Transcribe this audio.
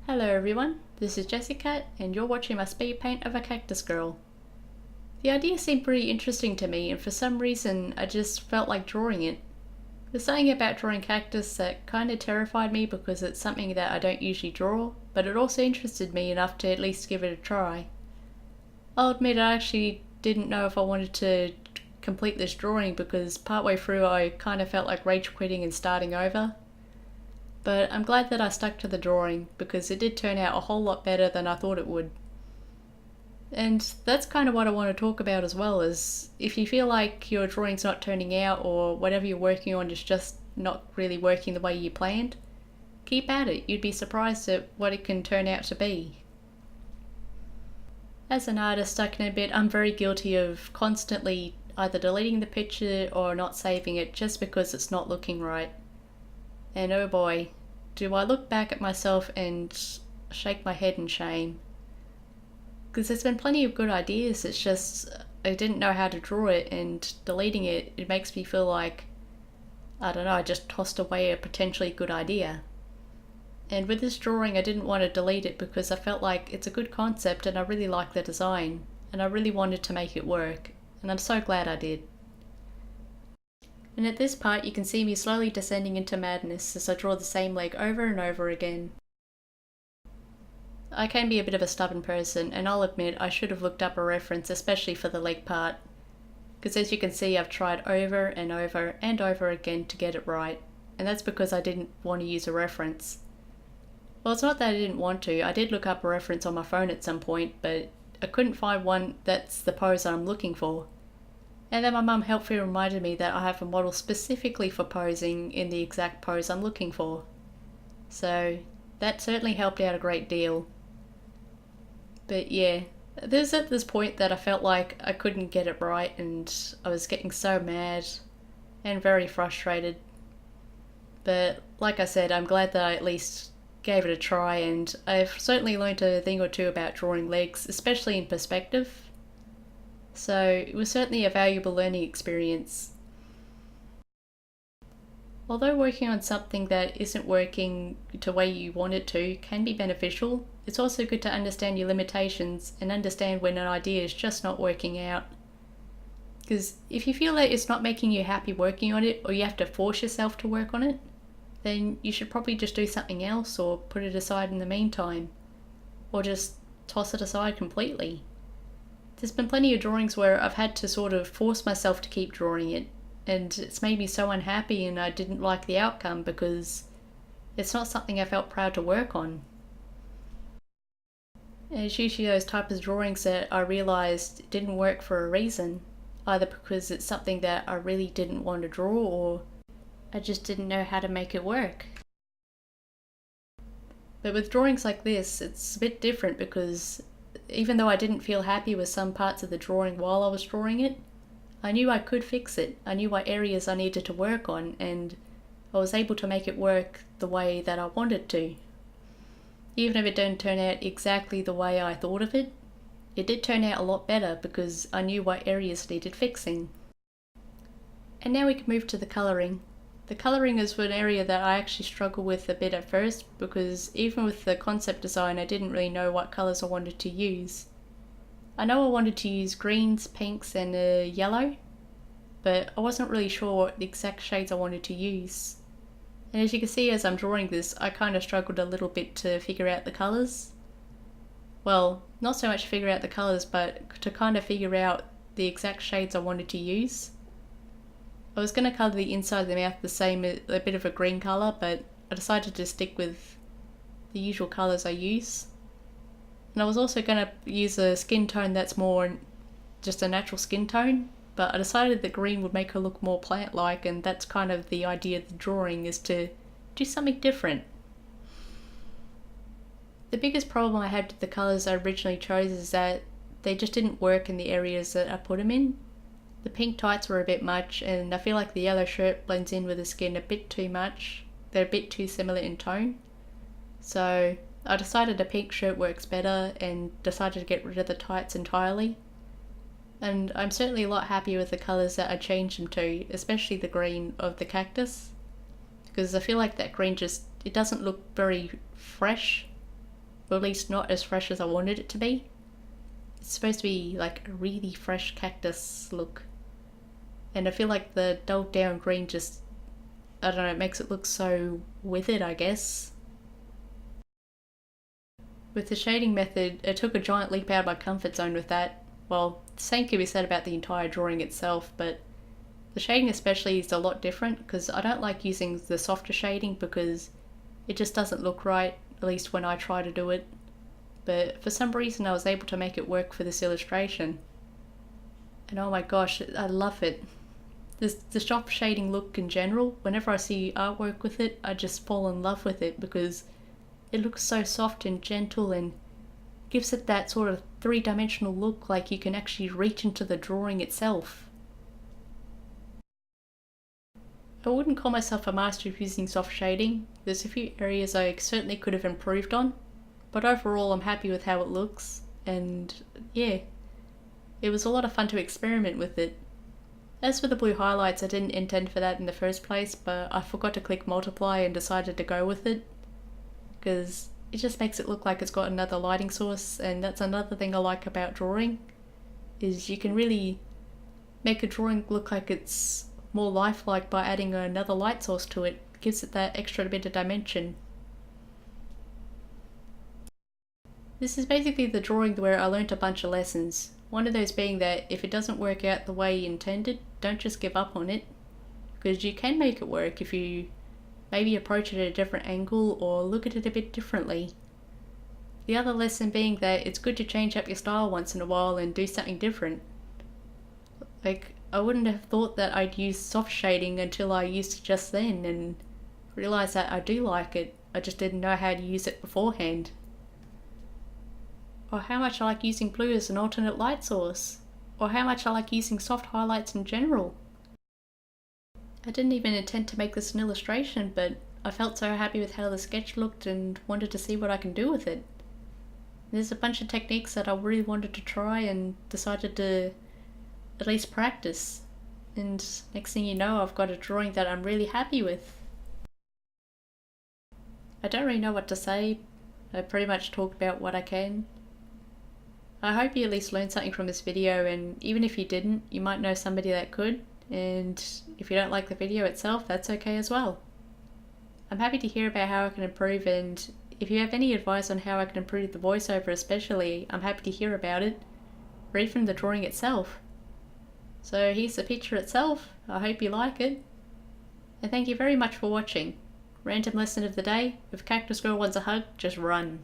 Hello everyone, this is Jessica and you're watching my speed paint of a cactus girl. The idea seemed pretty interesting to me and for some reason I just felt like drawing it. There's something about drawing cactus that kind of terrified me because it's something that I don't usually draw, but it also interested me enough to at least give it a try. I'll admit I actually didn't know if I wanted to complete this drawing because partway through I kind of felt like rage quitting and starting over. But I'm glad that I stuck to the drawing because it did turn out a whole lot better than I thought it would. And that's kind of what I want to talk about as well, is if you feel like your drawing's not turning out or whatever you're working on is just not really working the way you planned, keep at it. You'd be surprised at what it can turn out to be. As an artist stuck in a bit, I'm very guilty of constantly either deleting the picture or not saving it just because it's not looking right. And oh boy, do I look back at myself and shake my head in shame. Because there's been plenty of good ideas, it's just I didn't know how to draw it, and deleting it makes me feel like, I don't know, I just tossed away a potentially good idea. And with this drawing I didn't want to delete it because I felt like it's a good concept and I really like the design, and I really wanted to make it work, and I'm so glad I did. And at this part you can see me slowly descending into madness as I draw the same leg over and over again. I can be a bit of a stubborn person, and I'll admit I should have looked up a reference, especially for the leg part. Because as you can see I've tried over and over and over again to get it right, and that's because I didn't want to use a reference. Well, it's not that I didn't want to, I did look up a reference on my phone at some point, but I couldn't find one that's the pose I'm looking for. And then my mum helpfully reminded me that I have a model specifically for posing in the exact pose I'm looking for. So that certainly helped out a great deal. But yeah, there's at this point that I felt like I couldn't get it right and I was getting so mad and very frustrated. But like I said, I'm glad that I at least gave it a try, and I've certainly learned a thing or two about drawing legs, especially in perspective. So it was certainly a valuable learning experience. Although working on something that isn't working the way you want it to can be beneficial, it's also good to understand your limitations and understand when an idea is just not working out. Because if you feel that it's not making you happy working on it, or you have to force yourself to work on it, then you should probably just do something else or put it aside in the meantime. Or just toss it aside completely. There's been plenty of drawings where I've had to sort of force myself to keep drawing it, and it's made me so unhappy and I didn't like the outcome because it's not something I felt proud to work on. And it's usually those types of drawings that I realised didn't work for a reason, either because it's something that I really didn't want to draw or I just didn't know how to make it work. But with drawings like this, it's a bit different because even though I didn't feel happy with some parts of the drawing while I was drawing it, I knew I could fix it. I knew what areas I needed to work on, and I was able to make it work the way that I wanted to. Even if it didn't turn out exactly the way I thought of it, it did turn out a lot better because I knew what areas needed fixing. And now we can move to the colouring. The colouring is an area that I actually struggled with a bit at first because even with the concept design I didn't really know what colours I wanted to use. I know I wanted to use greens, pinks and yellow, but I wasn't really sure what exact shades I wanted to use. And as you can see as I'm drawing this, I kind of struggled a little bit to figure out the colours. Well, not so much figure out the colours, but to kind of figure out the exact shades I wanted to use. I was going to colour the inside of the mouth the same, a bit of a green colour, but I decided to stick with the usual colours I use. And I was also going to use a skin tone that's more just a natural skin tone, but I decided that green would make her look more plant-like, and that's kind of the idea of the drawing, is to do something different. The biggest problem I had with the colours I originally chose is that they just didn't work in the areas that I put them in. The pink tights were a bit much, and I feel like the yellow shirt blends in with the skin a bit too much. They're a bit too similar in tone. So I decided a pink shirt works better and decided to get rid of the tights entirely. And I'm certainly a lot happier with the colours that I changed them to, especially the green of the cactus. Because I feel like that green it doesn't look very fresh. or at least not as fresh as I wanted it to be. It's supposed to be like a really fresh cactus look. And I feel like the dulled down green just, I don't know, it makes it look so withered, I guess. With the shading method, it took a giant leap out of my comfort zone with that. Well, the same can be said about the entire drawing itself, but the shading especially is a lot different because I don't like using the softer shading because it just doesn't look right, at least when I try to do it. But for some reason I was able to make it work for this illustration. And oh my gosh, I love it. The soft shading look in general, whenever I see artwork with it, I just fall in love with it because it looks so soft and gentle and gives it that sort of three-dimensional look, like you can actually reach into the drawing itself. I wouldn't call myself a master of using soft shading. There's a few areas I certainly could have improved on, but overall I'm happy with how it looks, and yeah, it was a lot of fun to experiment with it. As for the blue highlights, I didn't intend for that in the first place, but I forgot to click multiply and decided to go with it, because it just makes it look like it's got another lighting source, and that's another thing I like about drawing, is you can really make a drawing look like it's more lifelike by adding another light source to it. It gives it that extra bit of dimension. This is basically the drawing where I learnt a bunch of lessons. One of those being that if it doesn't work out the way you intended, don't just give up on it, because you can make it work if you maybe approach it at a different angle or look at it a bit differently. The other lesson being that it's good to change up your style once in a while and do something different. Like, I wouldn't have thought that I'd use soft shading until I used it just then and realised that I do like it, I just didn't know how to use it beforehand. Or how much I like using blue as an alternate light source, or how much I like using soft highlights in general. I didn't even intend to make this an illustration, but I felt so happy with how the sketch looked and wanted to see what I can do with it. There's a bunch of techniques that I really wanted to try and decided to at least practice, and next thing you know I've got a drawing that I'm really happy with. I don't really know what to say. I pretty much talked about what I can. I hope you at least learned something from this video, and even if you didn't, you might know somebody that could, and if you don't like the video itself, that's okay as well. I'm happy to hear about how I can improve, and if you have any advice on how I can improve the voiceover especially, I'm happy to hear about it, or even the drawing itself. So here's the picture itself. I hope you like it. And thank you very much for watching. Random lesson of the day: if Cactus Girl wants a hug, just run.